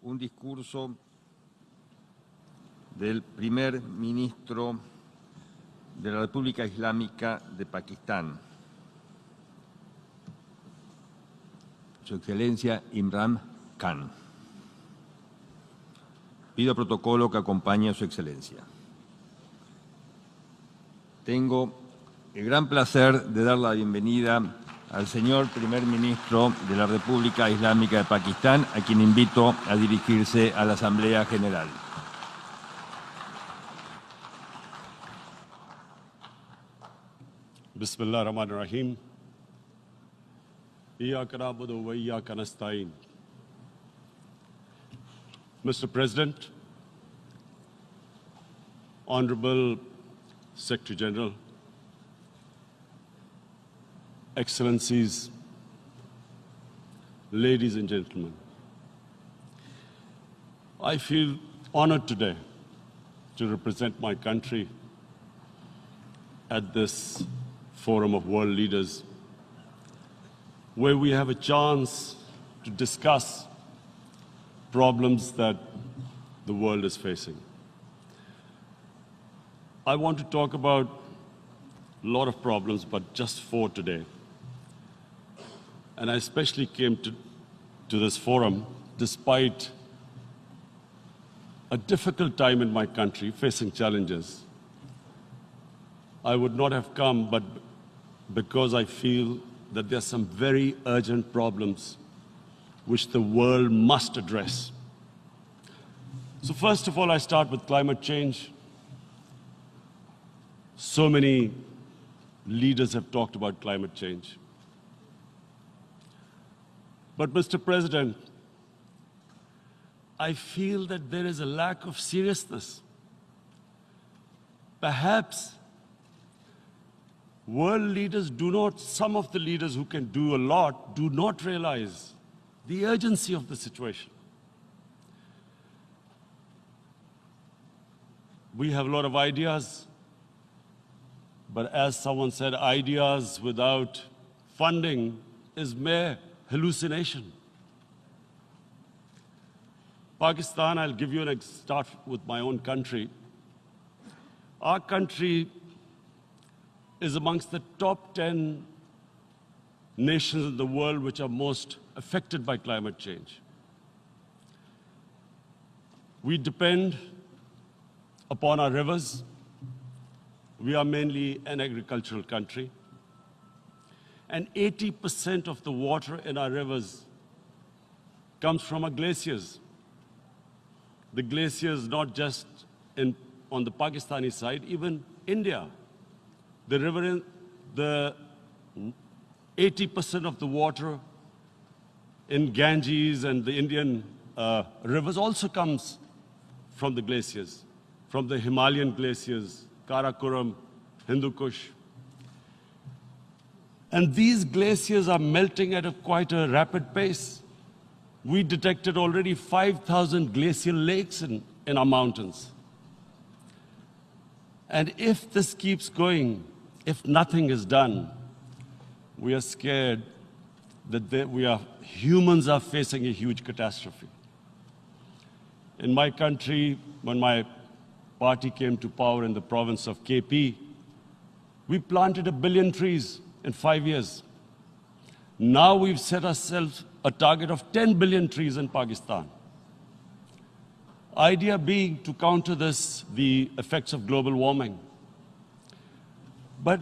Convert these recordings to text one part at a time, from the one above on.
un discurso del primer ministro de la República Islámica de Pakistán, Su Excelencia Imran Khan. Pido protocolo que acompañe a Su Excelencia. Tengo el gran placer de dar la bienvenida al señor primer ministro de la República Islámica de Pakistán, a quien invito a dirigirse a la Asamblea General. Bismillah ar-Rahman ar-Rahim. Iyyaka na'budu wa iyyaka nasta'in. Mr. President, Honorable Secretary General, Excellencies, ladies and gentlemen, I feel honored today to represent my country at this forum of world leaders, where we have a chance to discuss problems that the world is facing. I want to talk about a lot of problems, but just 4 today. And I especially came to this forum despite a difficult time in my country, facing challenges. I would not have come, but because I feel that there are some very urgent problems which the world must address. So first of all, I start with climate change. So many leaders have talked about climate change. But Mr. President, I feel that there is a lack of seriousness. Perhaps world leaders some of the leaders who can do a lot, do not realize the urgency of the situation. We have a lot of ideas, but as someone said, ideas without funding is mere hallucination. Pakistan, I'll give you start with my own country. Our country is amongst the top 10 nations in the world which are most affected by climate change. We depend upon our rivers. We are mainly an agricultural country. And 80% of the water in our rivers comes from our glaciers. The glaciers, not just on the Pakistani side, even India. The river, the 80% of the water in Ganges and the Indian rivers also comes from the glaciers, from the Himalayan glaciers, Karakoram, Hindu Kush. And these glaciers are melting at quite a rapid pace. We detected already 5,000 glacial lakes in our mountains. And if this keeps going, if nothing is done, we are scared that humans are facing a huge catastrophe. In my country, when my party came to power in the province of KP, we planted 1 billion trees in 5 years. Now we've set ourselves a target of 10 billion trees in Pakistan. Idea being to counter the effects of global warming. But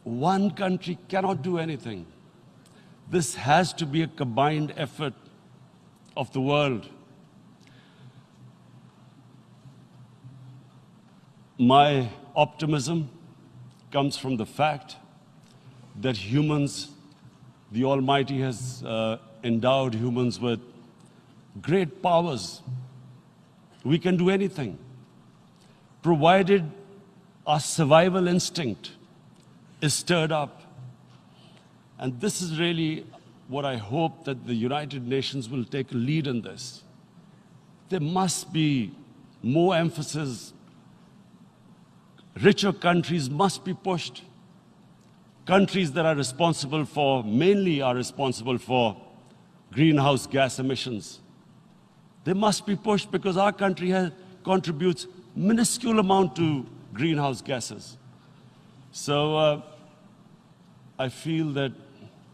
one country cannot do anything. This has to be a combined effort of the world. My optimism comes from the fact that humans, the Almighty has endowed humans with great powers. We can do anything, provided our survival instinct is stirred up. And this is really what I hope that the United Nations will take a lead in this. There must be more emphasis. Richer countries must be pushed. Countries that are responsible for, mainly are responsible for greenhouse gas emissions. They must be pushed because our country contributes minuscule amount to greenhouse gases. So I feel that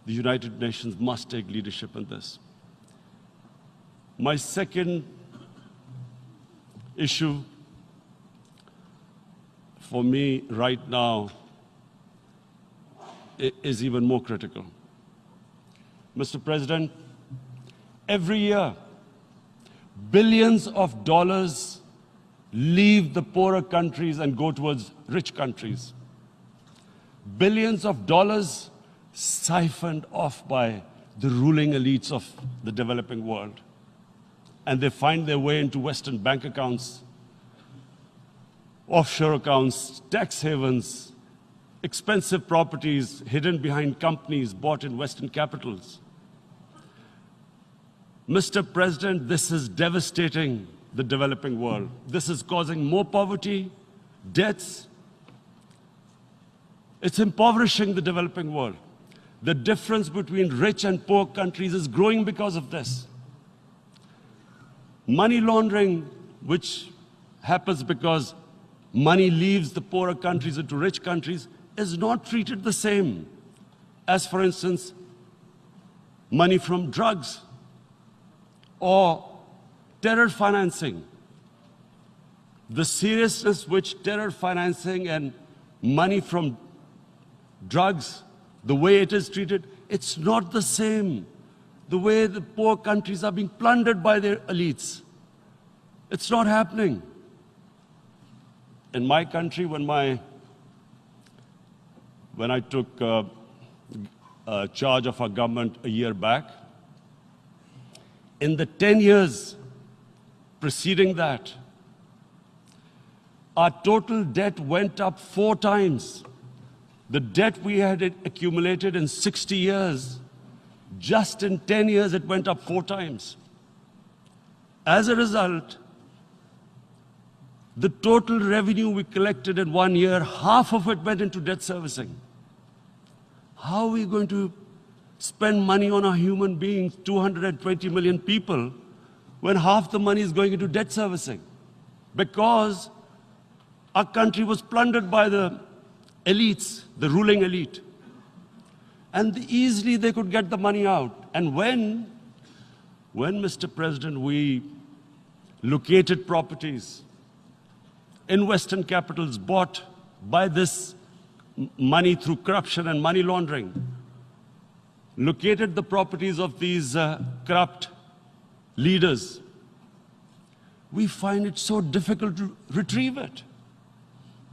the United Nations must take leadership in this. My second issue for me right now is even more critical. Mr. President, every year, billions of dollars leave the poorer countries and go towards rich countries. Billions of dollars siphoned off by the ruling elites of the developing world. And they find their way into Western bank accounts, offshore accounts, tax havens, expensive properties hidden behind companies bought in Western capitals. Mr. President, this is devastating the developing world. This is causing more poverty, debts. It's impoverishing the developing world. The difference between rich and poor countries is growing because of this. Money laundering, which happens because money leaves the poorer countries into rich countries, is not treated the same as, for instance, money from drugs or terror financing. The seriousness which terror financing and money from drugs, the way it is treated, it's not the same. The way the poor countries are being plundered by their elites. It's not happening. In my country, when I took charge of our government a year back, in the 10 years preceding that, our total debt went up 4 times. The debt we had accumulated in 60 years, just in 10 years, it went up 4 times. As a result, the total revenue we collected in 1 year, half of it went into debt servicing. How are we going to spend money on our human beings, 220 million people, when half the money is going into debt servicing? Because our country was plundered by the elites, the ruling elite. And easily they could get the money out. And when Mr. President, we located properties in Western capitals bought by this money through corruption and money laundering, located the properties of these corrupt leaders, we find it so difficult to retrieve it.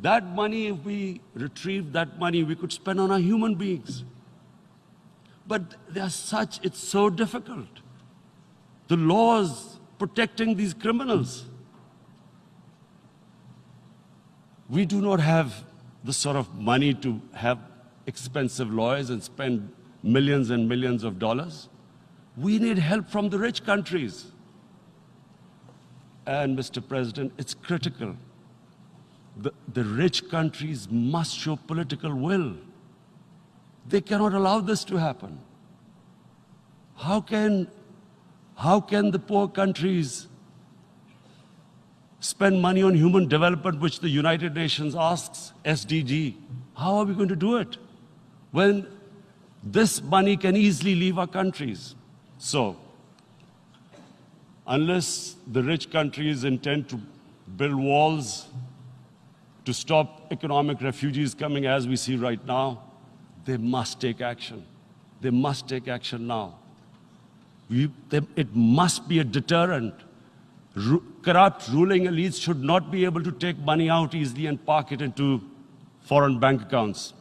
That money, if we retrieved that money, we could spend on our human beings. But it's so difficult. The laws protecting these criminals. We do not have the sort of money to have expensive lawyers and spend millions and millions of dollars. We need help from the rich countries. And Mr. President, it's critical. The rich countries must show political will. They cannot allow this to happen. How can the poor countries spend money on human development, which the United Nations asks, SDG? How are we going to do it when this money can easily leave our countries? So, unless the rich countries intend to build walls to stop economic refugees coming as we see right now, they must take action. They must take action now. It must be a deterrent. Corrupt ruling elites should not be able to take money out easily and park it into foreign bank accounts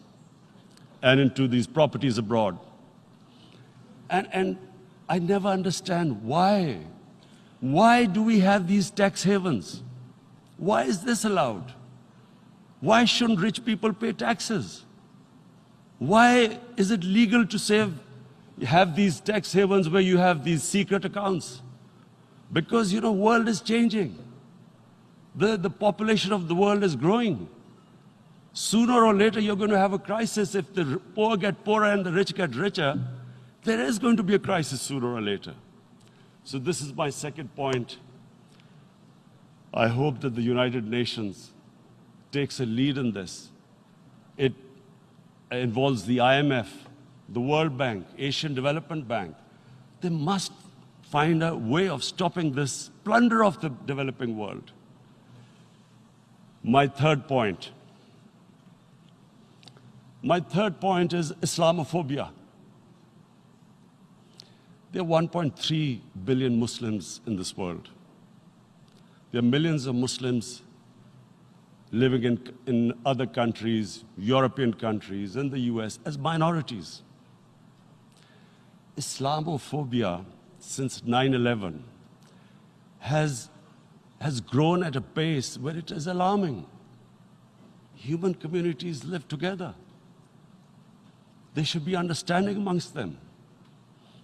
and into these properties abroad. And I never understand why. Why do we have these tax havens? Why is this allowed? Why shouldn't rich people pay taxes? Why is it legal to have these tax havens where you have these secret accounts? Because, the world is changing. The population of the world is growing. Sooner or later, you're going to have a crisis. If the poor get poorer and the rich get richer, there is going to be a crisis sooner or later. So this is my second point. I hope that the United Nations takes a lead in this. It involves the IMF, the World Bank, Asian Development Bank. They must find a way of stopping this plunder of the developing world. My third point is Islamophobia. There are 1.3 billion Muslims in this world. There are millions of Muslims living in other countries, European countries, in the US, as minorities. Islamophobia, since 9/11, has grown at a pace where it is alarming. Human communities live together. There should be understanding amongst them.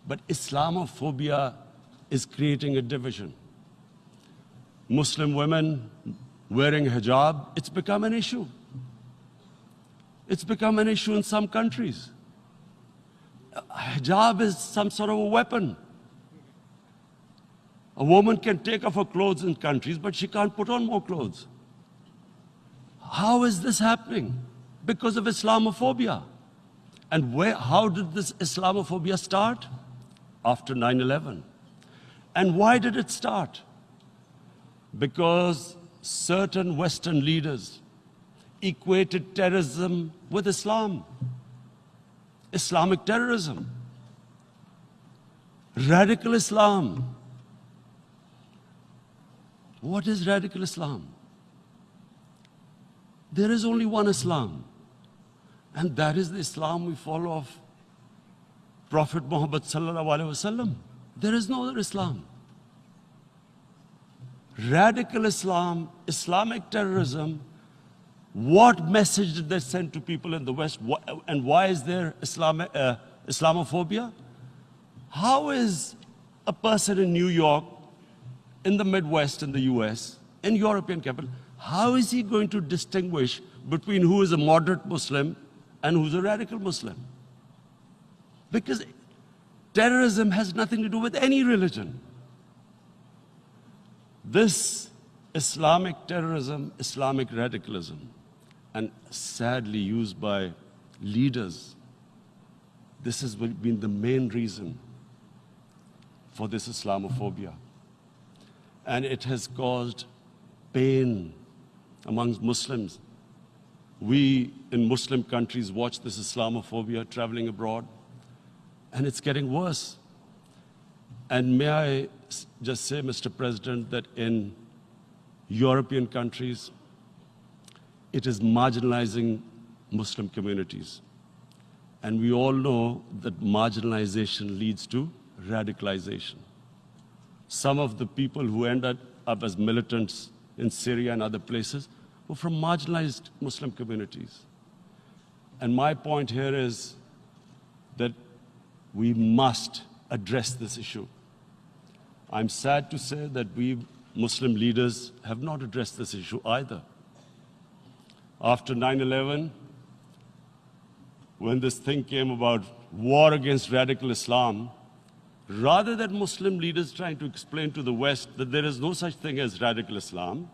But Islamophobia is creating a division. Muslim women wearing hijab, it's become an issue. It's become an issue in some countries. Hijab is some sort of a weapon. A woman can take off her clothes in countries, but she can't put on more clothes. How is this happening? Because of Islamophobia. And how did this Islamophobia start? After 9/11. And why did it start? Because certain Western leaders equated terrorism with Islam. Islamic terrorism. Radical Islam. What is radical Islam? There is only one Islam. And that is the Islam we follow of Prophet Muhammad sallallahu alaihi wasallam. There is no other Islam. Radical Islam, Islamic terrorism, what message did they send to people in the West? And why is there Islamophobia? How is a person in New York, in the Midwest, in the US, in European capital, how is he going to distinguish between who is a moderate Muslim and who's a radical Muslim? Because terrorism has nothing to do with any religion. This Islamic terrorism, Islamic radicalism, and sadly used by leaders, this has been the main reason for this Islamophobia. And it has caused pain amongst Muslims. We in Muslim countries watch this Islamophobia traveling abroad, and it's getting worse. And may I just say, Mr. President, that in European countries, it is marginalizing Muslim communities. And we all know that marginalization leads to radicalization. Some of the people who ended up as militants in Syria and other places were from marginalized Muslim communities. And my point here is that we must address this issue. I'm sad to say that we Muslim leaders have not addressed this issue either. After 9/11, when this thing came about war against radical Islam, rather than Muslim leaders trying to explain to the West that there is no such thing as radical Islam,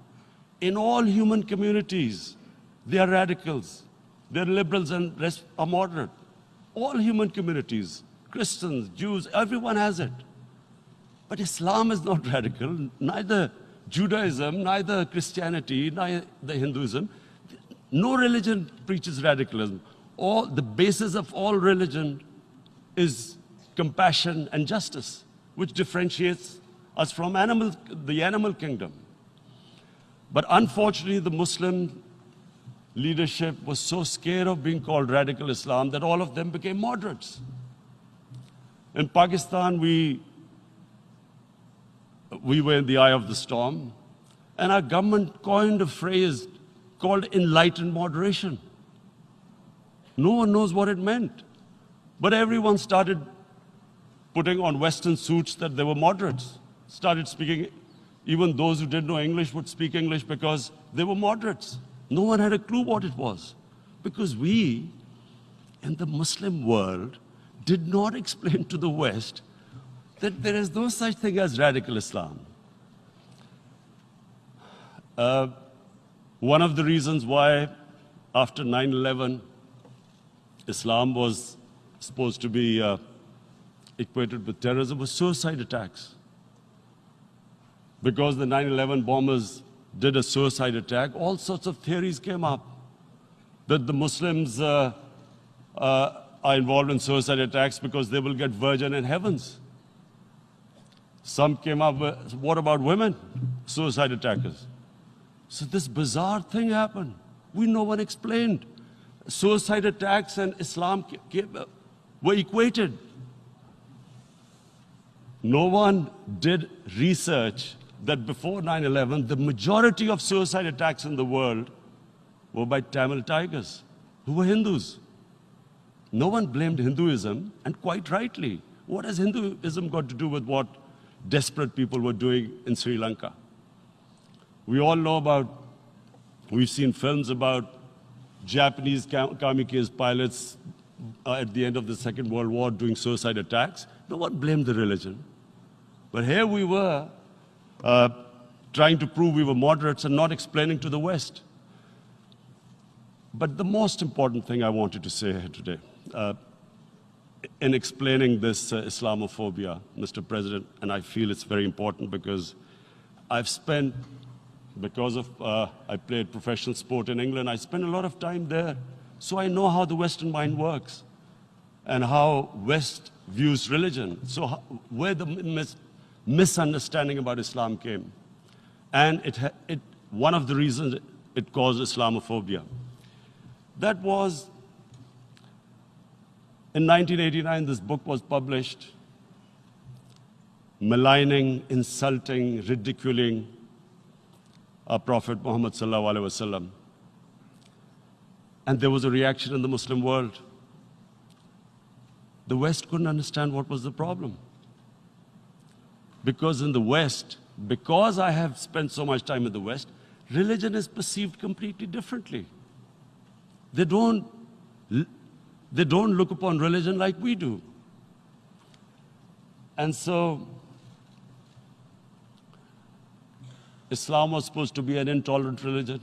in all human communities, they are radicals. They're liberals and rest are moderate. All human communities, Christians, Jews, everyone has it. But Islam is not radical, neither Judaism, neither Christianity, neither Hinduism. No religion preaches radicalism. The basis of all religion is compassion and justice, which differentiates us from the animal kingdom. But unfortunately, the Muslim leadership was so scared of being called radical Islam that all of them became moderates. In Pakistan, we were in the eye of the storm, and our government coined a phrase called enlightened moderation. No one knows what it meant, but everyone started putting on Western suits that they were moderates, started speaking. Even those who didn't know English would speak English because they were moderates. No one had a clue what it was, because we, in the Muslim world, did not explain to the West that there is no such thing as radical Islam. One of the reasons why after 9/11, Islam was supposed to be equated with terrorism was suicide attacks. Because the 9/11 bombers did a suicide attack, all sorts of theories came up that the Muslims are involved in suicide attacks because they will get virgin in heavens. Some came up with, what about women, suicide attackers? So this bizarre thing happened. No one explained. Suicide attacks and Islam were equated. No one did research that before 9/11, the majority of suicide attacks in the world were by Tamil Tigers, who were Hindus. No one blamed Hinduism, and quite rightly. What has Hinduism got to do with what desperate people were doing in Sri Lanka? We all know we've seen films about Japanese kamikaze pilots at the end of the Second World War doing suicide attacks. No one blamed the religion. But here we were, trying to prove we were moderates and not explaining to the West. But the most important thing I wanted to say here today, in explaining this Islamophobia, Mr. President, and I feel it's very important because I've spent, because of I played professional sport in England, I spent a lot of time there, so I know how the Western mind works and how West views religion. So where the misunderstanding about Islam came. And one of the reasons it caused Islamophobia. That was, in 1989, this book was published, maligning, insulting, ridiculing our Prophet Muhammad sallallahu alaihi wasallam. And there was a reaction in the Muslim world. The West couldn't understand what was the problem. Because in the West, because I have spent so much time in the West, religion is perceived completely differently. They don't look upon religion like we do. And so, Islam was supposed to be an intolerant religion.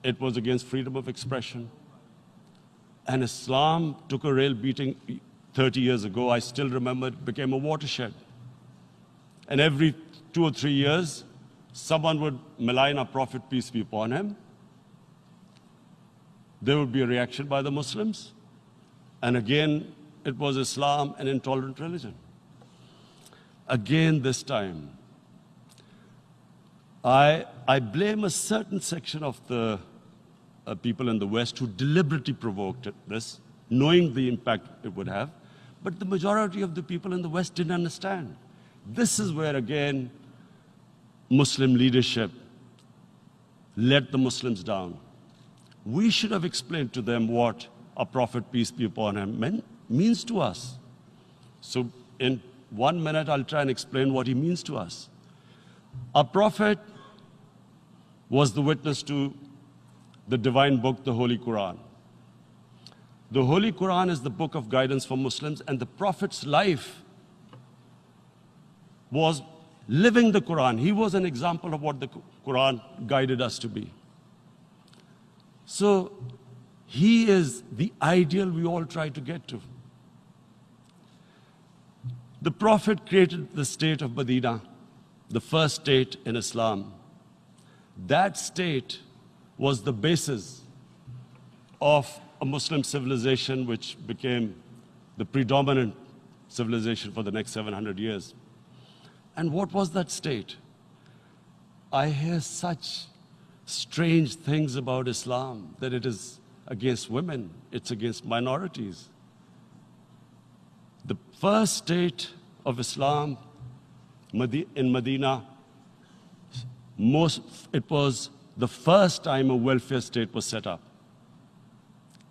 It was against freedom of expression. And Islam took a real beating 30 years ago. I still remember it became a watershed. And every 2 or 3 years, someone would malign our Prophet, peace be upon him. There would be a reaction by the Muslims. And again, it was Islam, an intolerant religion. Again, this time, I blame a certain section of the people in the West who deliberately provoked this, knowing the impact it would have. But the majority of the people in the West didn't understand. This is where, again, Muslim leadership let the Muslims down. We should have explained to them what our Prophet, peace be upon him, means to us. So in 1 minute, I'll try and explain what he means to us. Our Prophet was the witness to the divine book, the Holy Quran. The Holy Quran is the book of guidance for Muslims, and the Prophet's life was living the Quran. He was an example of what the Quran guided us to be. So he is the ideal we all try to get to. The Prophet created the state of Medina, the first state in Islam. That state was the basis of a Muslim civilization which became the predominant civilization for the next 700 years. And what was that state? I hear such strange things about Islam, that it is against women, it's against minorities. The first state of Islam in Medina, it was the first time a welfare state was set up.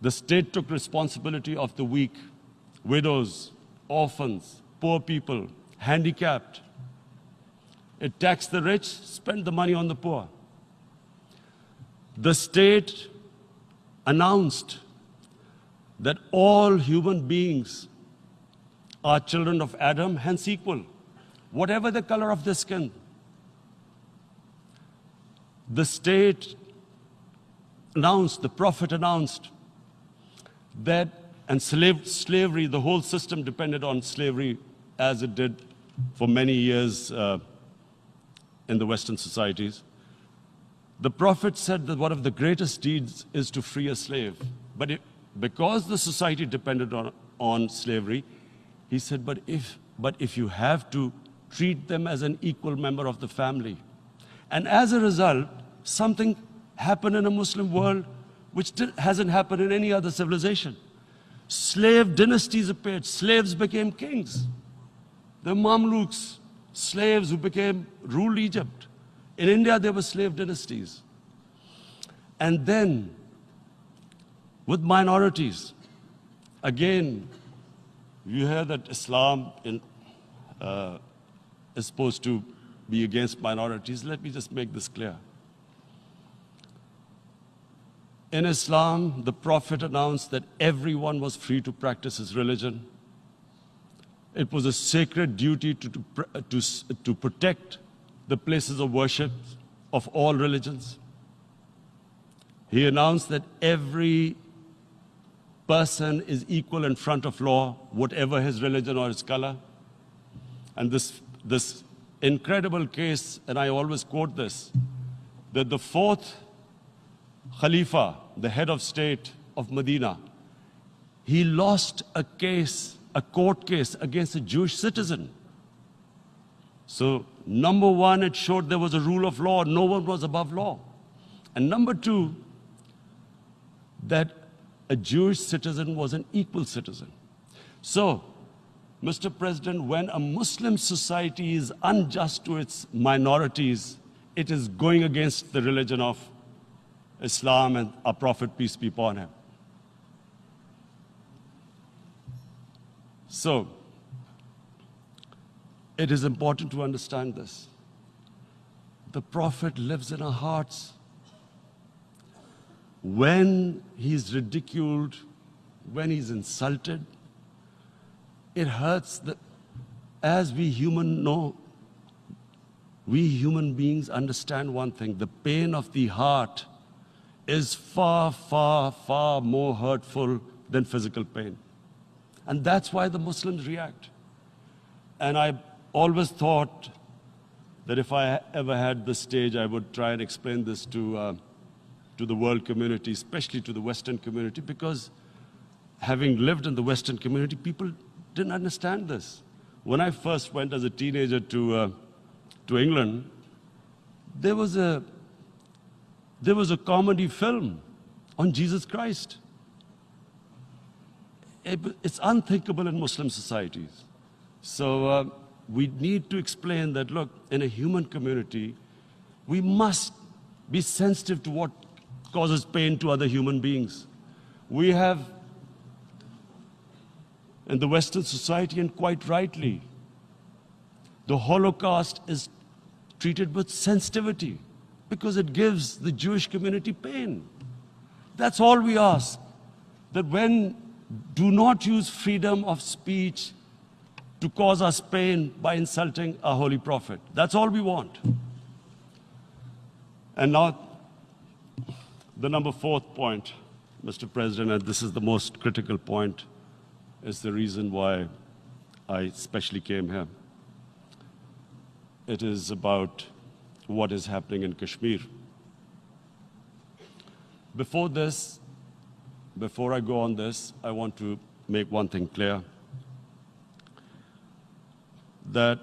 The state took responsibility of the weak, widows, orphans, poor people, handicapped. It taxed the rich, spent the money on the poor. The state announced that all human beings are children of Adam, hence equal, whatever the color of their skin. the state announced, the Prophet announced that, and slavery, the whole system depended on slavery as it did for many years in the Western societies. The Prophet said that one of the greatest deeds is to free a slave. But because the society depended on slavery, he said, but if you have to, treat them as an equal member of the family. And as a result, something happened in a Muslim world which hasn't happened in any other civilization. Slave dynasties appeared. Slaves became kings. The Mamluks, slaves who ruled Egypt. In India, there were slave dynasties. And then, with minorities, again, you hear that Islam is supposed to be against minorities. Let me just make this clear. In Islam, the Prophet announced that everyone was free to practice his religion. It was a sacred duty to protect the places of worship of all religions. He announced that every person is equal in front of law, whatever his religion or his color. And this incredible case, and I always quote this, that the fourth Khalifa, the head of state of Medina, he lost a court case against a Jewish citizen. So, number one, it showed there was a rule of law, no one was above law. And number two, that a Jewish citizen was an equal citizen. So, Mr. President, when a Muslim society is unjust to its minorities, it is going against the religion of Islam and our Prophet, peace be upon him. So, it is important to understand this. The Prophet lives in our hearts. When he's ridiculed, when he's insulted, it hurts. As we human beings understand one thing, the pain of the heart is far, far, far more hurtful than physical pain. And that's why the Muslims react. And I always thought that if I ever had this stage, I would try and explain this to the world community, especially to the Western community, because having lived in the Western community, people didn't understand this. When I first went as a teenager to England, there was a comedy film on Jesus Christ. It's unthinkable in Muslim societies. So we need to explain that, look, in a human community, we must be sensitive to what causes pain to other human beings. We have, in the Western society, and quite rightly, the Holocaust is treated with sensitivity because it gives the Jewish community pain. That's all we ask. That do not use freedom of speech to cause us pain by insulting our Holy Prophet. That's all we want. And now, the number fourth point, Mr. President, and this is the most critical point, is the reason why I especially came here. It is about what is happening in Kashmir. Before I go on this, I want to make one thing clear, that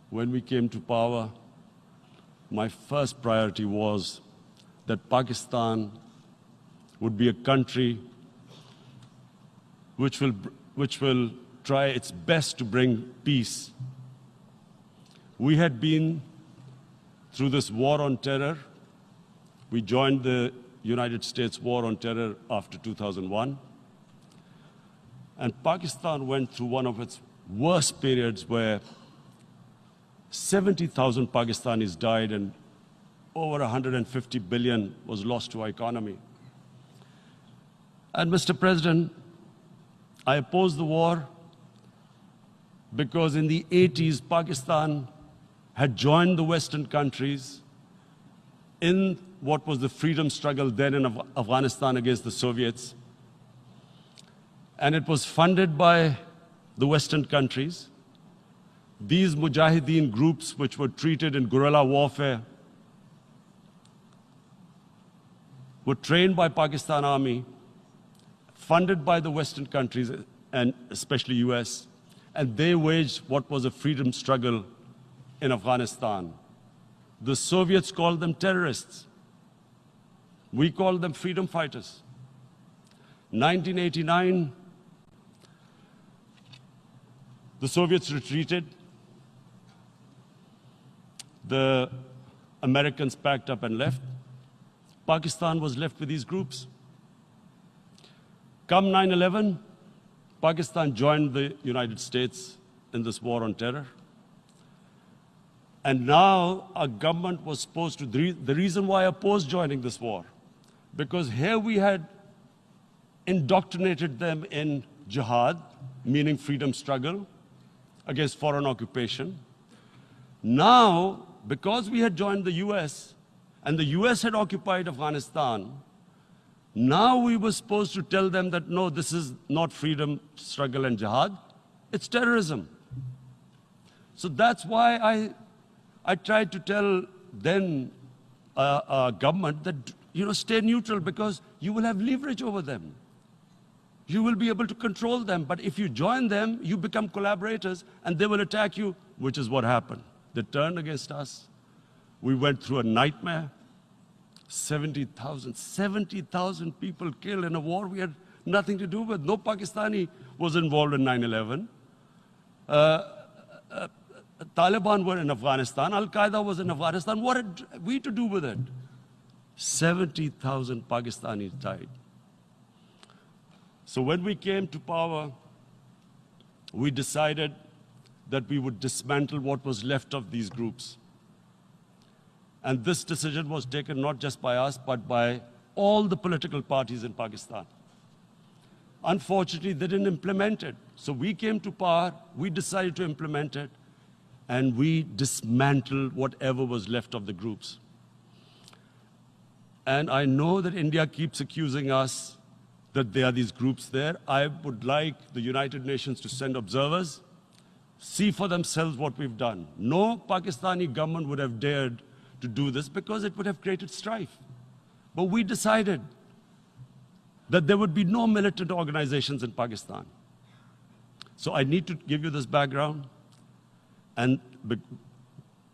when we came to power, my first priority was that Pakistan would be a country which will try its best to bring peace. We had been through this war on terror. We joined the United States war on terror after 2001. And Pakistan went through one of its worst periods where 70,000 Pakistanis died and over 150 billion was lost to our economy. And Mr. President, I opposed the war because in the 80s, Pakistan had joined the Western countries in what was the freedom struggle then in Afghanistan against the Soviets. And it was funded by the Western countries. These Mujahideen groups, which were treated in guerrilla warfare, were trained by Pakistan Army, funded by the Western countries, and especially US, and they waged what was a freedom struggle in Afghanistan. The Soviets called them terrorists. We called them freedom fighters. 1989, the Soviets retreated. The Americans packed up and left. Pakistan was left with these groups. Come 9/11, Pakistan joined the United States in this war on terror. And now our government was supposed to, the reason why I opposed joining this war, because here we had indoctrinated them in jihad, meaning freedom struggle against foreign occupation. Now, because we had joined the US, and the US had occupied Afghanistan, now we were supposed to tell them that, no, this is not freedom struggle and jihad, it's terrorism. So that's why I tried to tell then government that, stay neutral, because you will have leverage over them. You will be able to control them. But if you join them, you become collaborators, and they will attack you, which is what happened. They turned against us. We went through a nightmare. 70,000 people killed in a war we had nothing to do with. No Pakistani was involved in 9/11. Taliban were in Afghanistan. Al-Qaeda was in Afghanistan. What had we to do with it? 70,000 Pakistanis died. So when we came to power, we decided that we would dismantle what was left of these groups. And this decision was taken not just by us, but by all the political parties in Pakistan. Unfortunately, they didn't implement it. So we came to power, we decided to implement it, and we dismantled whatever was left of the groups. And I know that India keeps accusing us that there are these groups there. I would like the United Nations to send observers, see for themselves what we've done. No Pakistani government would have dared to do this because it would have created strife. But we decided that there would be no militant organizations in Pakistan. So I need to give you this background and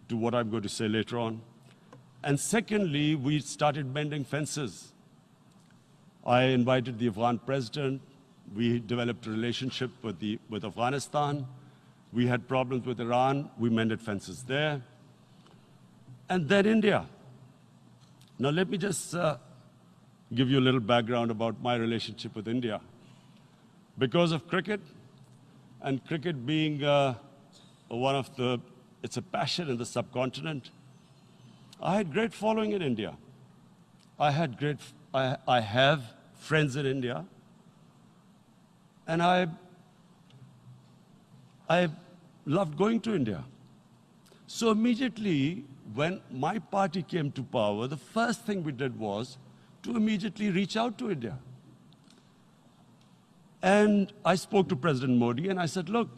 to what I'm going to say later on. And secondly, we started mending fences. I invited the Afghan president. We developed a relationship with Afghanistan. We had problems with Iran. We mended fences there. And then India. Now let me just give you a little background about my relationship with India. Because of cricket, and cricket being it's a passion in the subcontinent, I had great following in India. I have friends in India, and I loved going to India. So immediately, when my party came to power, the first thing we did was to immediately reach out to India. And I spoke to President Modi, and I said, look,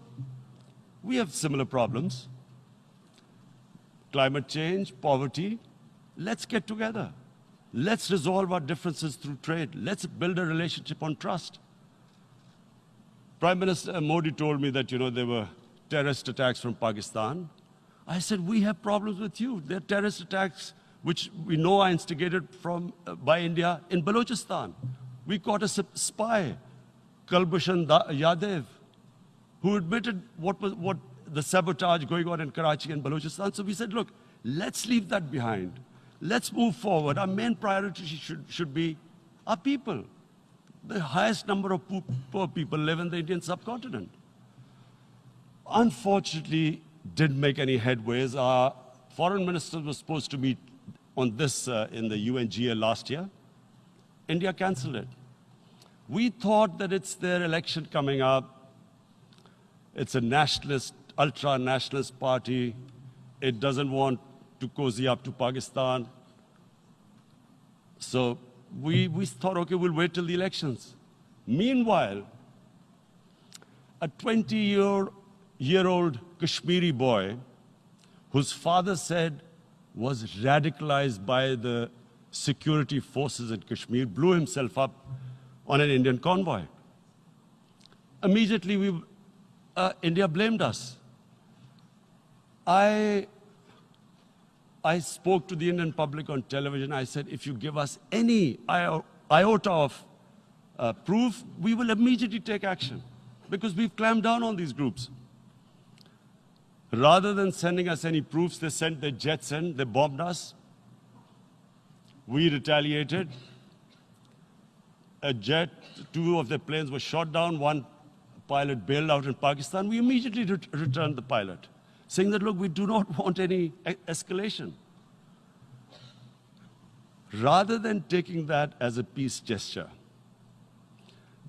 we have similar problems. Climate change, poverty, let's get together. Let's resolve our differences through trade. Let's build a relationship on trust. Prime Minister Modi told me that, there were terrorist attacks from Pakistan. I said, we have problems with you. There are terrorist attacks which we know are instigated by India in Balochistan. We caught a spy, Kulbhushan Yadav, who admitted what the sabotage going on in Karachi and Balochistan. So we said, look, let's leave that behind. Let's move forward. Our main priority should be our people. The highest number of poor people live in the Indian subcontinent. Unfortunately, didn't make any headways. Our foreign ministers were supposed to meet on this in the UNGA last year. India canceled it. We thought that it's their election coming up. It's a nationalist, ultra-nationalist party. it doesn't want to cozy up to Pakistan. So we thought, okay, we'll wait till the elections. Meanwhile, a 20-year-old Kashmiri boy, whose father said was radicalized by the security forces in Kashmir, blew himself up on an Indian convoy. Immediately, India blamed us. I spoke to the Indian public on television. I said, if you give us any iota of proof, we will immediately take action, because we've clamped down on these groups. Rather than sending us any proofs, they sent their jets in, they bombed us. We retaliated. A jet, 2 of their planes were shot down, 1 pilot bailed out in Pakistan. We immediately returned the pilot, saying that, look, we do not want any escalation. Rather than taking that as a peace gesture,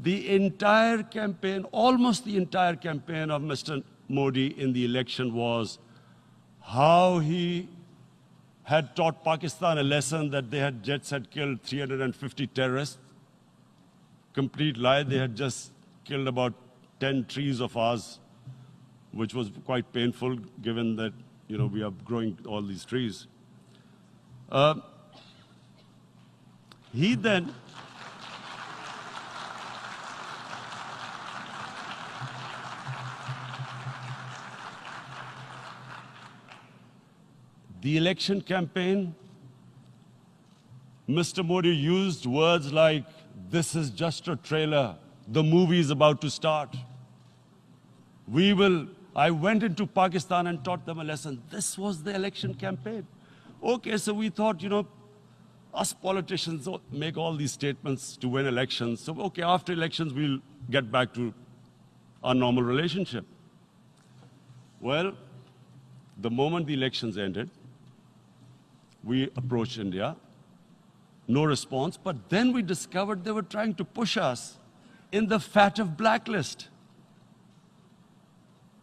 the entire campaign, almost the entire campaign of Mr. Modi in the election was how he had taught Pakistan a lesson that jets had killed 350 terrorists. Complete lie. They had just killed about 10 trees of ours, which was quite painful given that, we are growing all these trees. He then the election campaign, Mr. Modi used words like, this is just a trailer, the movie is about to start. I went into Pakistan and taught them a lesson. This was the election campaign. Okay, so we thought, us politicians make all these statements to win elections. So, okay, after elections, we'll get back to our normal relationship. Well, the moment the elections ended, we approached India, no response, but then we discovered they were trying to push us in the FATF blacklist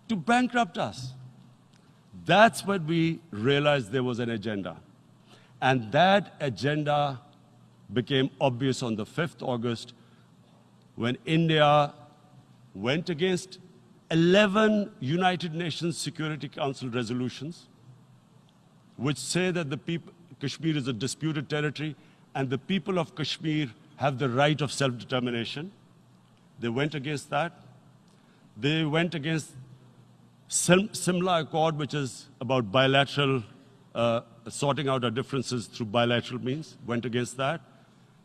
to bankrupt us. That's when we realized there was an agenda. And that agenda became obvious on the 5th August when India went against 11 United Nations Security Council resolutions, which say that Kashmir is a disputed territory and the people of Kashmir have the right of self-determination. They went against that. They went against Simla Accord, which is about bilateral, sorting out our differences through bilateral means, went against that.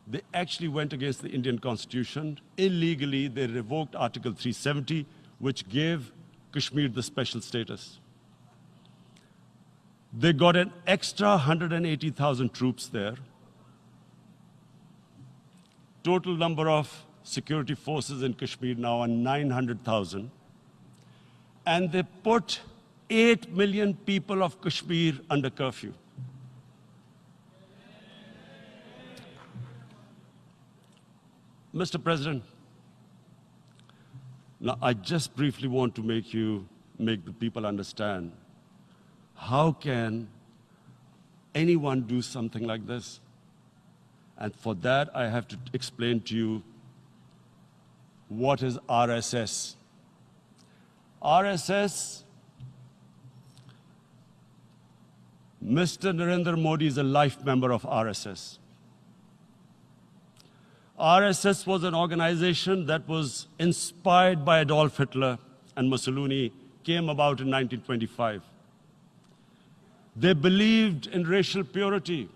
They actually went against the Indian Constitution. Illegally, they revoked Article 370, which gave Kashmir the special status. They got an extra 180,000 troops there. Total number of security forces in Kashmir now are 900,000. And they put 8 million people of Kashmir under curfew. Mr. President, now I just briefly want to make the people understand, how can anyone do something like this? And for that, I have to explain to you what is RSS. RSS, Mr. Narendra Modi is a life member of RSS. RSS was an organization that was inspired by Adolf Hitler and Mussolini, came about in 1925. They believed in racial purity,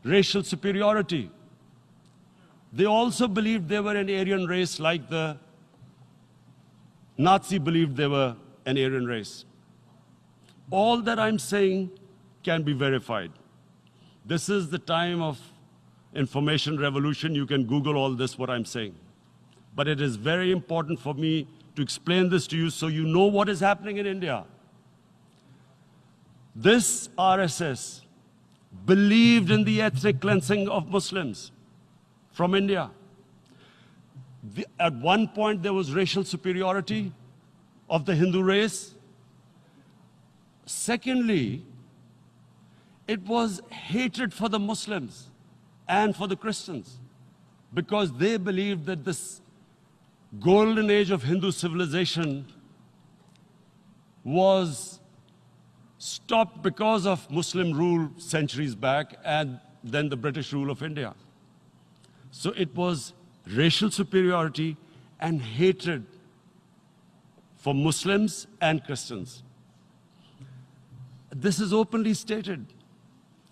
racial superiority. They also believed they were an Aryan race like the Nazi believed they were an Aryan race. All that I'm saying can be verified. This is the time of information revolution. You can Google all this, what I'm saying. But it is very important for me to explain this to you so you know what is happening in India. This RSS believed in the ethnic cleansing of Muslims from India. At one point, there was racial superiority of the Hindu race. Secondly, it was hatred for the Muslims and for the Christians, because they believed that this golden age of Hindu civilization was stopped because of Muslim rule centuries back and then the British rule of India. So it was racial superiority and hatred for Muslims and Christians. This is openly stated.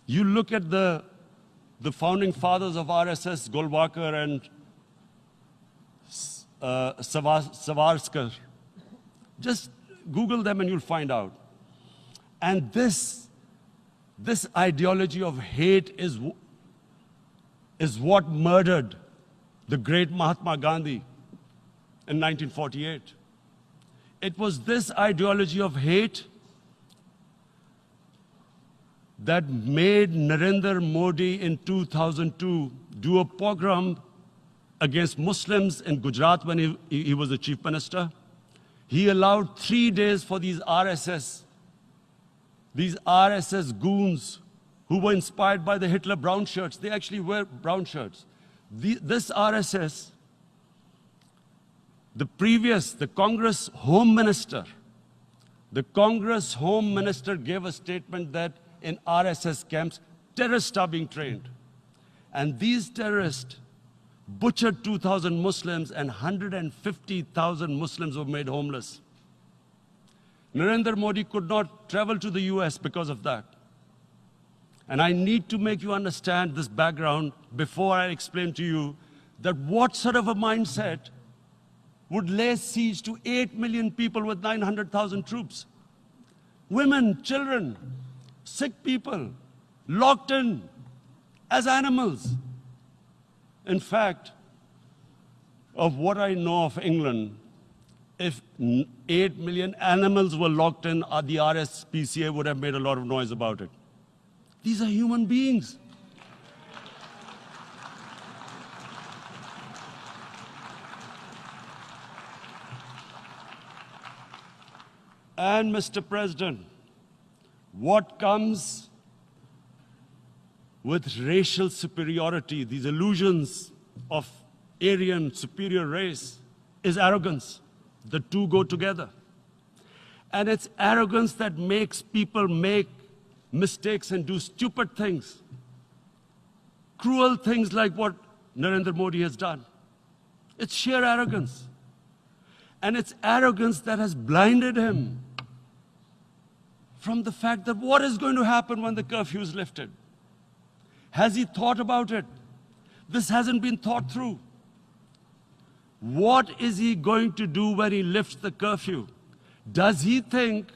You look at the founding fathers of RSS, Golwalkar and Savarkar. Just Google them and you'll find out. And this ideology of hate is what murdered the great Mahatma Gandhi in 1948. It was this ideology of hate that made Narendra Modi in 2002 do a pogrom against Muslims in Gujarat when he was the chief minister. He allowed 3 days for these RSS goons who were inspired by the Hitler brown shirts. They actually wear brown shirts. This RSS, the Congress Home Minister gave a statement that in RSS camps, terrorists are being trained. And these terrorists butchered 2,000 Muslims and 150,000 Muslims were made homeless. Narendra Modi could not travel to the US because of that. And I need to make you understand this background before I explain to you that what sort of a mindset would lay siege to 8 million people with 900,000 troops. Women, children, sick people, locked in as animals. In fact, of what I know of England, if 8 million animals were locked in, the RSPCA would have made a lot of noise about it. These are human beings. And Mr. President, what comes with racial superiority, these illusions of Aryan superior race, is arrogance. The two go together. And it's arrogance that makes people make mistakes and do stupid things. Cruel things like what Narendra Modi has done. It's sheer arrogance. And it's arrogance that has blinded him from the fact that what is going to happen when the curfew is lifted? Has he thought about it? This hasn't been thought through. What is he going to do when he lifts the curfew? Does he think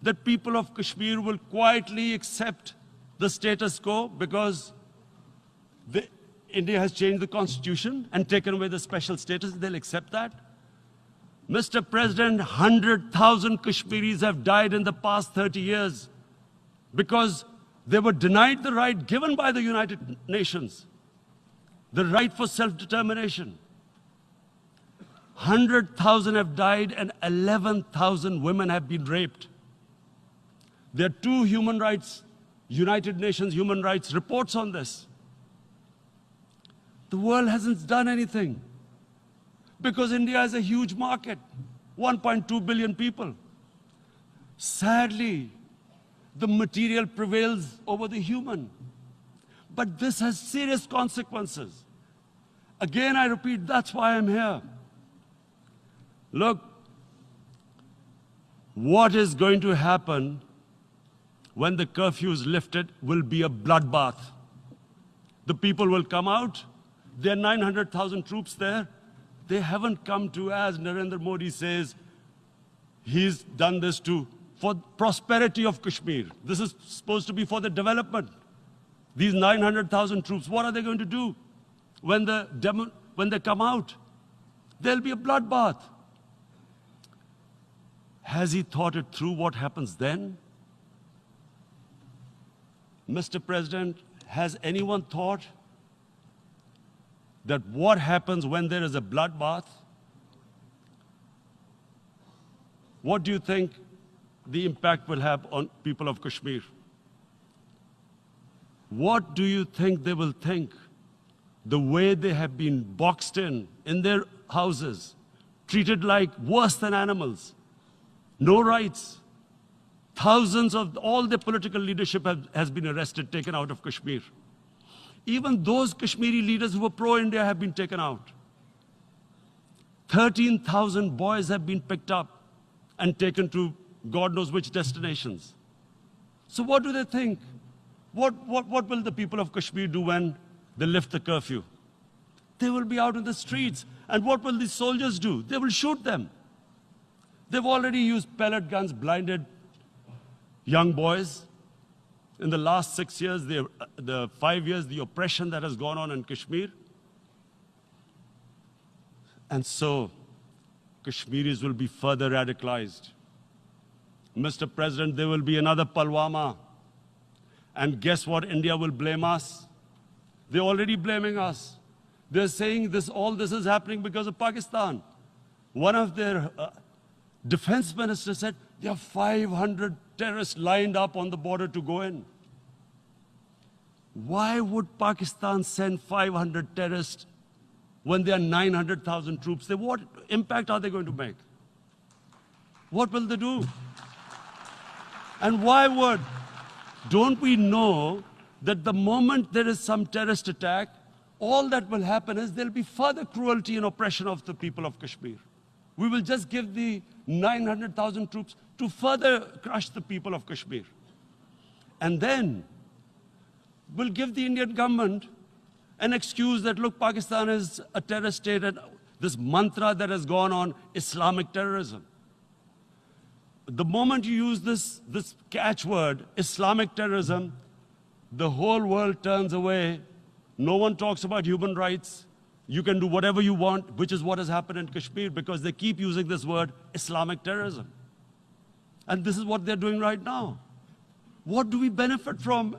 that people of Kashmir will quietly accept the status quo because India has changed the constitution and taken away the special status? They'll accept that? Mr. President, 100,000 Kashmiris have died in the past 30 years because they were denied the right given by the United Nations, the right for self-determination. 100,000 have died and 11,000 women have been raped. There are 2 United Nations human rights reports on this. The world hasn't done anything because India is a huge market, 1.2 billion people. Sadly, the material prevails over the human. But this has serious consequences. Again, I repeat, that's why I'm here. Look, what is going to happen when the curfew is lifted will be a bloodbath. The people will come out. There are 900,000 troops there. They haven't come to, as Narendra Modi says, he's done this for prosperity of Kashmir. This is supposed to be for the development. These 900,000 troops, what are they going to do when they come out? There'll be a bloodbath. Has he thought it through what happens then? Mr. President, has anyone thought that what happens when there is a bloodbath? What do you think the impact will have on people of Kashmir. What do you think they will think? The way they have been boxed in their houses, treated like worse than animals, no rights. Thousands of all the political leadership has been arrested, taken out of Kashmir. Even those Kashmiri leaders who were pro-India have been taken out. 13,000 boys have been picked up and taken to God knows which destinations. So what do they think? What will the people of Kashmir do when they lift the curfew? They will be out in the streets. And what will these soldiers do? They will shoot them. They've already used pellet guns, blinded young boys. In the last 6 years, the 5 years, the oppression that has gone on in Kashmir. And so, Kashmiris will be further radicalized. Mr. President, there will be another Pulwama. And guess what? India will blame us. They're already blaming us. They're saying all this is happening because of Pakistan. One of their defense ministers said, there are 500 terrorists lined up on the border to go in. Why would Pakistan send 500 terrorists when there are 900,000 troops? What impact are they going to make? What will they do? And why would? Don't we know that the moment there is some terrorist attack, all that will happen is there'll be further cruelty and oppression of the people of Kashmir. We will just give the 900,000 troops to further crush the people of Kashmir. And then we'll give the Indian government an excuse that, look, Pakistan is a terrorist state, and this mantra that has gone on, Islamic terrorism. The moment you use this catchword, Islamic terrorism, the whole world turns away. No one talks about human rights. You can do whatever you want, which is what has happened in Kashmir, because they keep using this word, Islamic terrorism. And this is what they're doing right now. What do we benefit from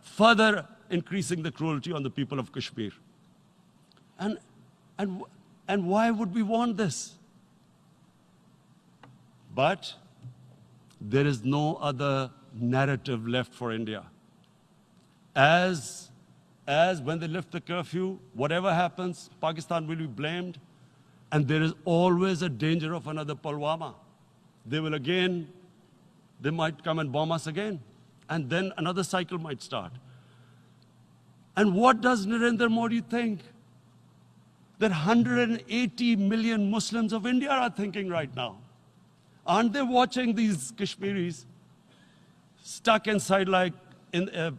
further increasing the cruelty on the people of Kashmir? And why would we want this? But there is no other narrative left for India. As when they lift the curfew, whatever happens, Pakistan will be blamed, and there is always a danger of another Pulwama. They might come and bomb us again, and then another cycle might start. And what does Narendra Modi think that 180 million Muslims of India are thinking right now? Aren't they watching these Kashmiris stuck inside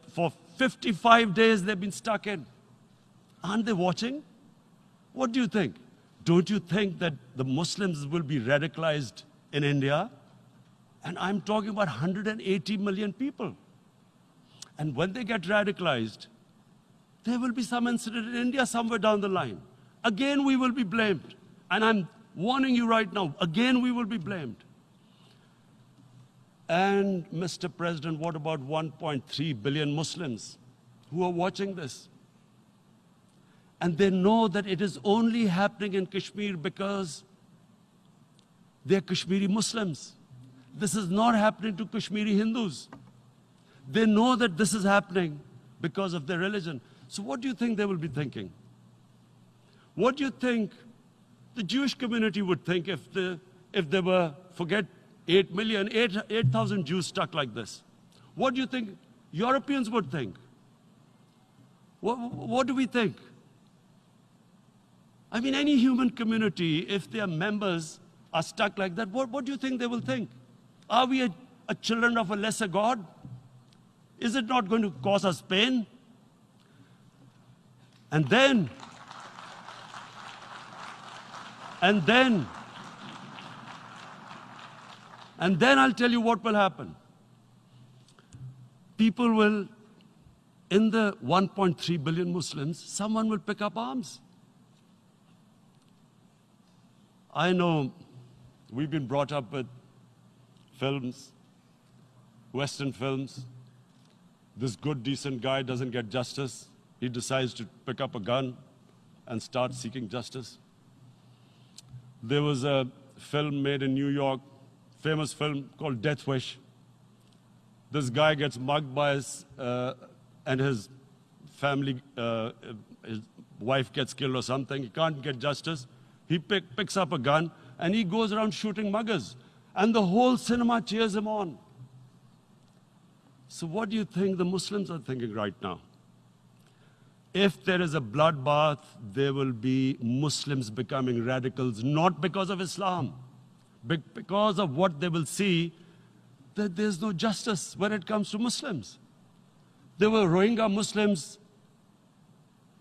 for 55 days they've been stuck in? Aren't they watching? What do you think? Don't you think that the Muslims will be radicalized in India? And I'm talking about 180 million people. And when they get radicalized, there will be some incident in India somewhere down the line. Again, we will be blamed. And I'm warning you right now, again, we will be blamed. And Mr. President, what about 1.3 billion Muslims who are watching this? And they know that it is only happening in Kashmir because they're Kashmiri Muslims. This is not happening to Kashmiri Hindus. They know that this is happening because of their religion. So what do you think they will be thinking? What do you think the Jewish community would think if they were, forget 8,000 Jews stuck like this? What do you think Europeans would think? What do we think? I mean, any human community, if their members are stuck like that, what do you think they will think? Are we a children of a lesser God? Is it not going to cause us pain? And then I'll tell you what will happen. People will, in the 1.3 billion Muslims, someone will pick up arms. I know we've been brought up with films, Western films. This good, decent guy doesn't get justice. He decides to pick up a gun and start seeking justice. There was a film made in New York, famous film called Death Wish. This guy gets mugged by and his family, his wife gets killed or something. He can't get justice. He picks up a gun and he goes around shooting muggers. And the whole cinema cheers him on. So what do you think the Muslims are thinking right now? If there is a bloodbath, there will be Muslims becoming radicals, not because of Islam, but because of what they will see, that there's no justice when it comes to Muslims. There were Rohingya Muslims,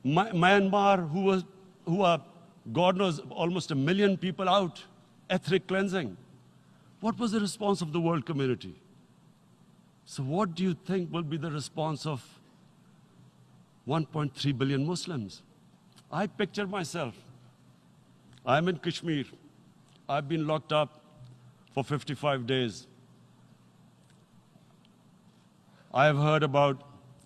Myanmar, who are, God knows, almost 1 million people out, ethnic cleansing. What was the response of the world community? So what do you think will be the response of 1.3 billion Muslims? I picture myself. I'm in Kashmir. I've been locked up for 55 days. I have heard about,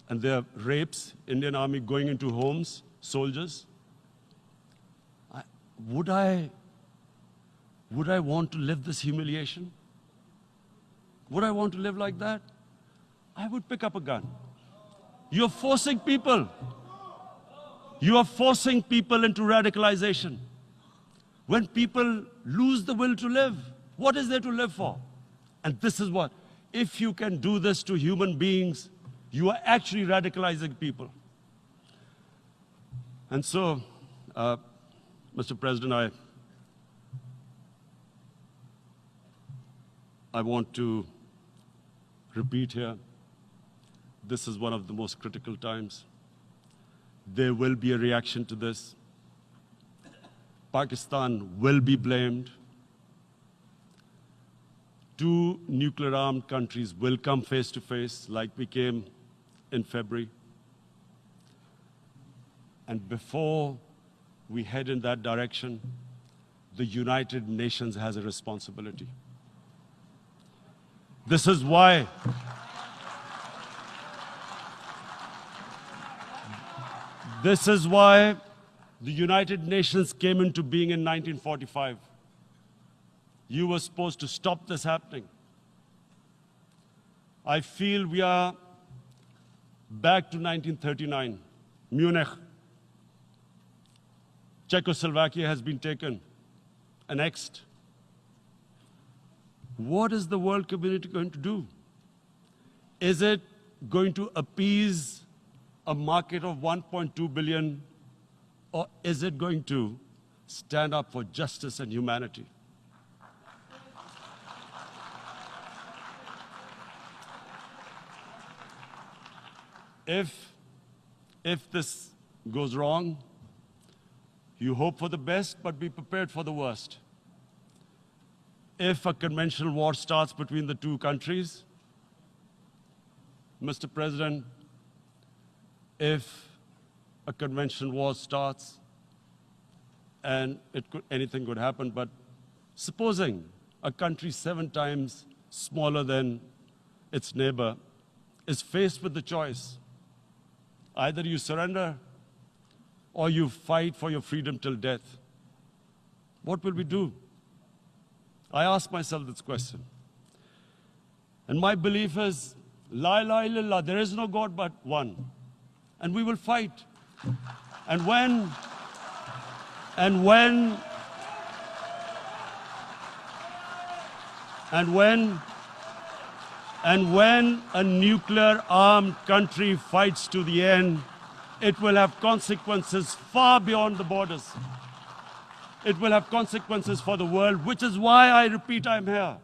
and there are rapes, Indian Army going into homes, soldiers. Would I want to live this humiliation? Would I want to live like that? I would pick up a gun. You're forcing people. You are forcing people into radicalization. When people lose the will to live, what is there to live for? And this is what, if you can do this to human beings, you are actually radicalizing people. And so, Mr. President, I want to repeat here, this is one of the most critical times. There will be a reaction to this. Pakistan will be blamed. 2 nuclear-armed countries will come face to face like we came in February. And before we head in that direction, the United Nations has a responsibility. This is why the United Nations came into being in 1945. You were supposed to stop this happening. I feel we are back to 1939, Munich. Czechoslovakia has been taken, annexed. What is the world community going to do? Is it going to appease a market of 1.2 billion, or is it going to stand up for justice and humanity? If this goes wrong, you hope for the best, but be prepared for the worst. If a conventional war starts between the 2 countries, Mr. President, if a conventional war starts, and anything could happen, but supposing a country 7 times smaller than its neighbor is faced with the choice, either you surrender or you fight for your freedom till death, what will we do? I ask myself this question. And my belief is, La ilaha illallah, there is no God but one. And we will fight. And when a nuclear-armed country fights to the end, it will have consequences far beyond the borders. It will have consequences for the world, which is why I repeat I'm here.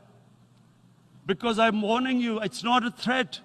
Because I'm warning you, it's not a threat.